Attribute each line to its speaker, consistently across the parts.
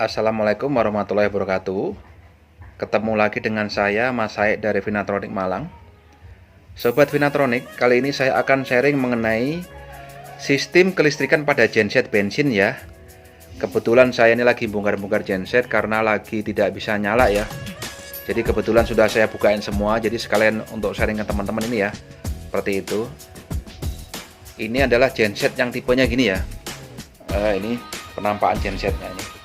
Speaker 1: Assalamualaikum warahmatullahi wabarakatuh. Ketemu lagi dengan saya Mas Said dari Vinatronic Malang. Sobat Vinatronic, kali ini saya akan sharing mengenai sistem kelistrikan pada genset bensin ya. Kebetulan saya ini lagi bongkar-bongkar genset karena lagi tidak bisa nyala ya. Jadi kebetulan sudah saya bukain semua, jadi sekalian untuk sharing ke teman-teman ini ya. Seperti itu. Ini adalah genset yang tipenya gini ya. Ini penampakan gensetnya ini.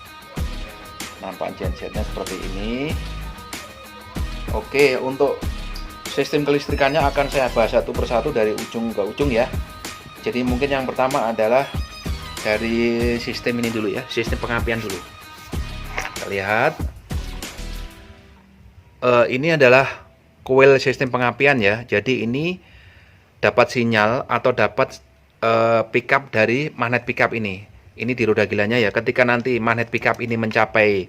Speaker 1: Penampakan gensetnya seperti ini. Oke, untuk sistem kelistrikannya akan saya bahas satu persatu dari ujung ke ujung ya. Jadi mungkin yang pertama adalah dari sistem ini dulu ya, sistem pengapian dulu. Kita lihat, ini adalah coil sistem pengapian ya. Jadi ini dapat sinyal atau dapat pickup dari magnet pickup ini. Ini di roda gilanya ya. Ketika nanti magnet pickup ini mencapai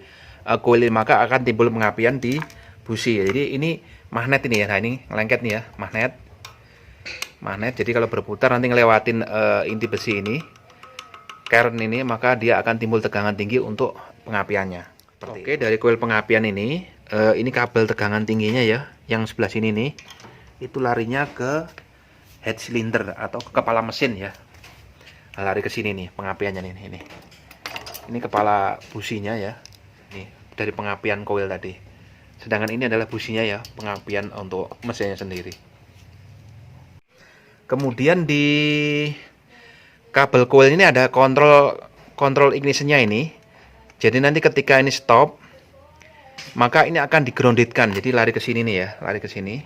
Speaker 1: coil ini, maka akan timbul pengapian di busi. Jadi ini magnet ini ya. Nah ini ngelengket nih ya, magnet. Jadi kalau berputar nanti ngelewatin inti besi ini, current ini, maka dia akan timbul tegangan tinggi untuk pengapiannya. Oke, dari coil pengapian ini kabel tegangan tingginya ya, yang sebelah sini nih, itu larinya ke head cylinder atau ke kepala mesin ya. Lari ke sini nih pengapiannya nih, ini kepala businya ya, nih dari pengapian coil tadi. Sedangkan ini adalah businya ya, pengapian untuk mesinnya sendiri. Kemudian di kabel coil ini ada kontrol ignitionnya ini. Jadi nanti ketika ini stop, maka ini akan digroundedkan. Jadi lari ke sini nih ya, lari ke sini.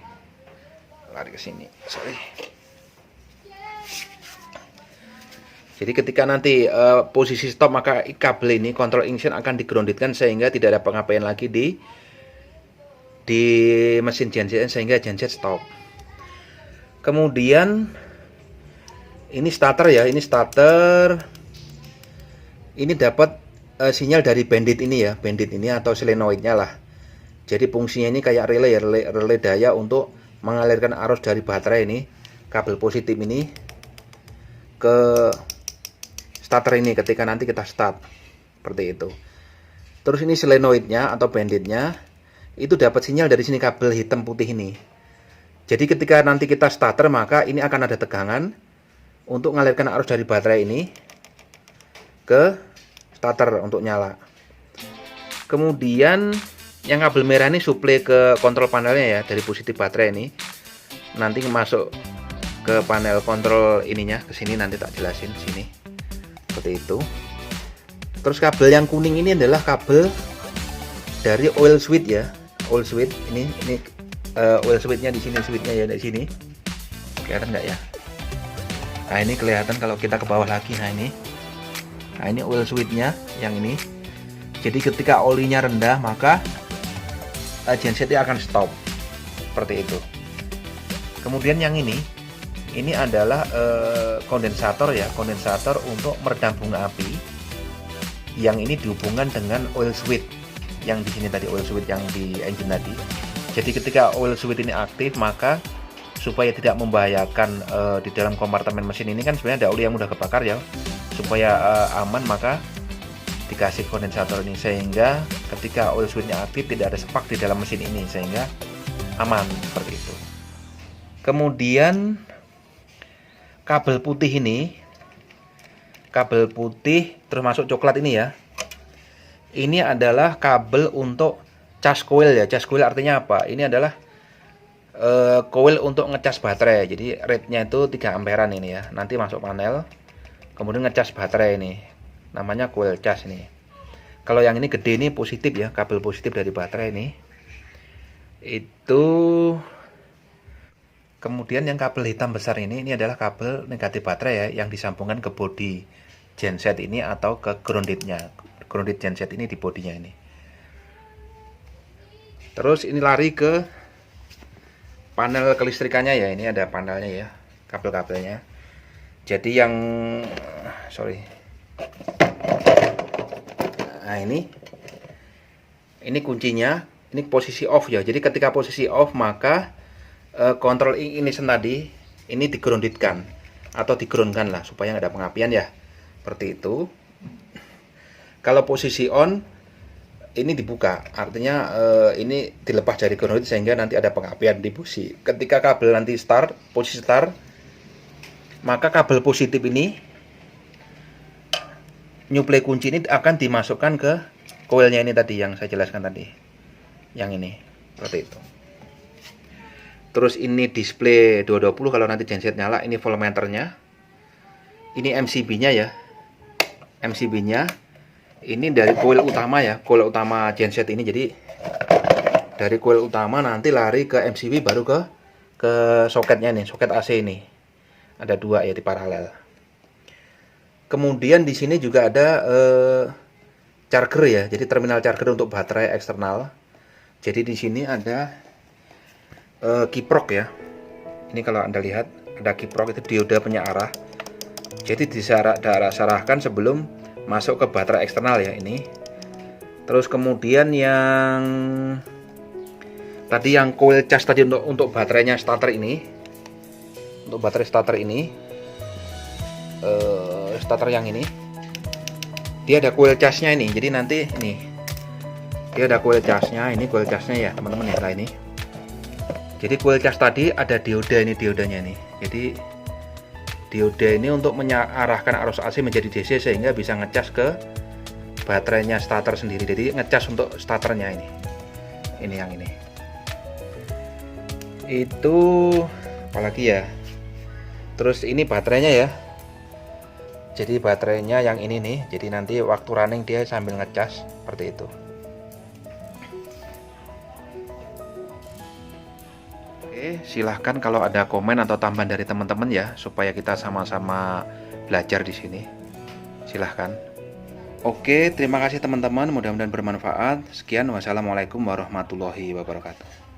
Speaker 1: Sorry. Jadi ketika nanti posisi stop, maka kabel ini kontrol ignition akan digroundedkan sehingga tidak ada pengapian lagi di mesin genset, sehingga genset stop. Kemudian ini starter ya, ini dapat sinyal dari bandit ini ya, atau solenoidnya lah. Jadi fungsinya ini kayak relay daya untuk mengalirkan arus dari baterai ini, kabel positif ini ke starter ini ketika nanti kita start, seperti itu. Terus ini solenoidnya atau banditnya itu dapat sinyal dari sini, kabel hitam putih ini. Jadi ketika nanti kita starter, maka ini akan ada tegangan untuk mengalirkan arus dari baterai ini ke starter untuk nyala. Kemudian yang kabel merah ini suplai ke kontrol panelnya ya, dari positif baterai ini. Nanti masuk ke panel kontrol ininya, ke sini nanti tak jelasin sini. Seperti itu. Terus kabel yang kuning ini adalah kabel dari oil switch ya. Oil switch ini oil switchnya di sini, switchnya ya di sini. Kelihatan nggak ya? Nah ini kelihatan kalau kita ke bawah lagi. Nah ini oil switchnya yang ini. Jadi ketika olinya rendah, maka gensetnya akan stop, seperti itu. Kemudian yang ini adalah kondensator ya, kondensator untuk meredam bunga api. Yang ini dihubungkan dengan oil switch yang di sini tadi, oil switch yang di engine tadi. Jadi ketika oil switch ini aktif, maka supaya tidak membahayakan di dalam kompartemen mesin ini, kan sebenarnya ada oli yang udah kebakar ya, supaya aman, maka dikasih kondensator ini sehingga ketika oil switchnya aktif tidak ada spark di dalam mesin ini, sehingga aman, seperti itu. Kemudian kabel putih ini, kabel putih terus masuk coklat ini ya, ini adalah kabel untuk cas coil ya. Cas coil artinya apa? Ini adalah coil untuk ngecas baterai. Jadi rate-nya itu 3 amperan ini ya. Nanti masuk panel, kemudian ngecas baterai ini, namanya coil cas ini. Kalau yang ini gede ini positif ya, kabel positif dari baterai ini. Itu. Kemudian yang kabel hitam besar ini adalah kabel negatif baterai ya, yang disambungkan ke bodi genset ini atau ke groundednya. Grounded genset ini di bodinya ini. Terus ini lari ke panel kelistrikannya ya, ini ada panelnya ya, kabel-kabelnya. Jadi yang nah ini kuncinya, ini posisi off ya. Jadi ketika posisi off, maka kontrol ignition tadi ini digroundedkan atau digroundkan lah supaya nggak ada pengapian ya, seperti itu. Kalau posisi on, ini dibuka, artinya ini dilepas dari ground sehingga nanti ada pengapian di busi. Ketika kabel nanti start, posisi start, maka kabel positif ini nyuplai kunci ini akan dimasukkan ke koilnya ini tadi yang saya jelaskan tadi, yang ini seperti itu. Terus ini display 220 kalau nanti genset nyala. Ini voltmeternya, ini MCB-nya ya, MCB-nya ini dari coil utama ya, coil utama genset ini. Jadi dari coil utama nanti lari ke MCB baru ke soketnya nih, soket AC ini. Ada dua ya di paralel. Kemudian di sini juga ada charger ya, jadi terminal charger untuk baterai eksternal. Jadi di sini ada kiprok ya. Ini kalau Anda lihat ada kiprok, itu dioda penyearah. Jadi disarahkan sebelum masuk ke baterai eksternal ya ini. Terus kemudian yang tadi yang coil cas tadi untuk baterainya starter ini, untuk baterai starter ini, starter yang ini, dia ada coil casnya ini. Jadi nanti ini dia ada coil casnya, ini coil casnya ya teman-teman ya. Nah ini, jadi coil cas tadi ada dioda, ini diodanya nih. Jadi dioda ini untuk mengarahkan arus AC menjadi DC sehingga bisa ngecas ke baterainya starter sendiri. Jadi ngecas untuk starternya ini. Ini yang ini. Itu apalagi ya. Terus ini baterainya ya. Jadi baterainya yang ini nih. Jadi nanti waktu running dia sambil ngecas seperti itu. Oke, silahkan kalau ada komen atau tambahan dari teman-teman ya, supaya kita sama-sama belajar di sini. Silahkan. Oke, terima kasih teman-teman. Mudah-mudahan bermanfaat. Sekian, wassalamualaikum warahmatullahi wabarakatuh.